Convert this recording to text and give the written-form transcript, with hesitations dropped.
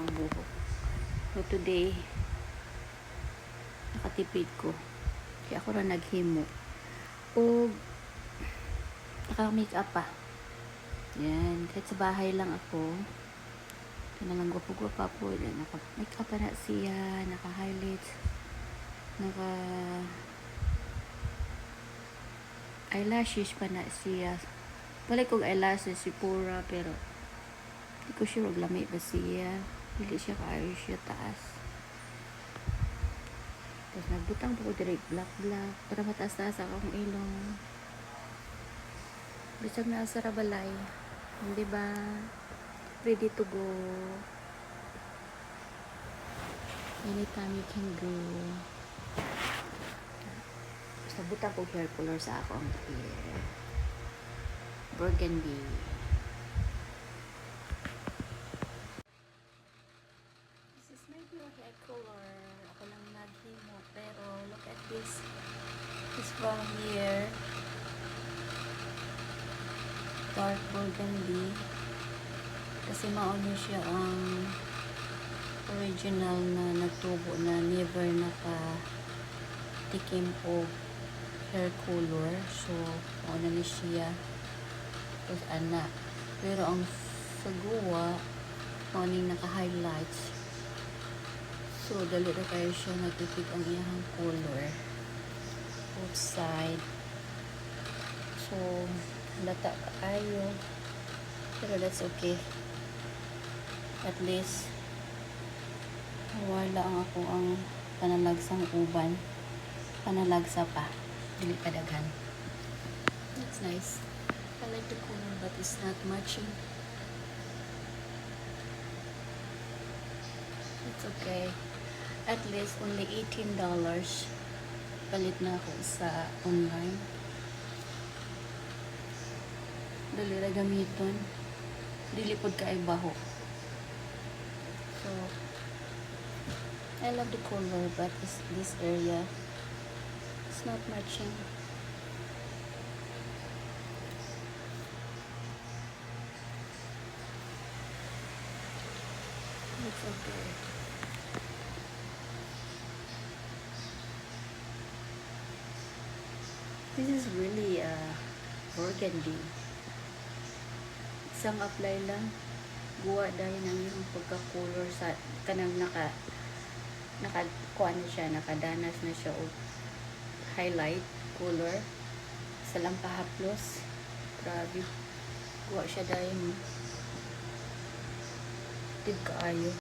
ang buhok. So today, nakatipid ko. Kaya ako na naghimo. O, naka-make up pa. Yan. Kahit sa bahay lang ako. Kailangan gwapo-gwapa po. Naka-make up pa na siya. Naka-highlights. Eyelashes pa na siya. Balik kong eyelashes si Pura, pero hindi ko sure lamay ba siya. Hindi siya kaayo siya taas. Tapos nagbutang po ko direct black para mataas-taas akong ilong. Bisag na sa Rabalay. Hindi ba? Ready to go. Anytime you can go. Tapos nagbutang ko hair color sa akong hair. Burgundy. This is my new hair color. Ako lang naghimo. Pero look at this. This from here. Dark burgundy. Kasi mauna siya ang original na nagtubo na never nakatikim o hair color. So, mauna ni siya. Tapos, pero ang sagawa, mauna naka-highlights. So, dali na kayo siya nagtipid ang iyang color. Both side. So, lata kayo. Pero that's okay. At least, wala ang ako ang panalagsang uban. Panalagsa pa. Dili kadaghan. That's nice. I like the color but it's not matching. It's okay. At least only $18. Palit na ako sa online. Dali ra gamiton. Dili pod ka ay baho. So, I love the color but this area it's not matching. It's okay. This is really burgundy. Isang apply lang. Guwa dahil ng yung pagka-color sa kanang nakakuha na siya, nakadanas na siya o highlight color sa lang kahaplos. Grabe. Guwa siya dahil. Tib kaayo.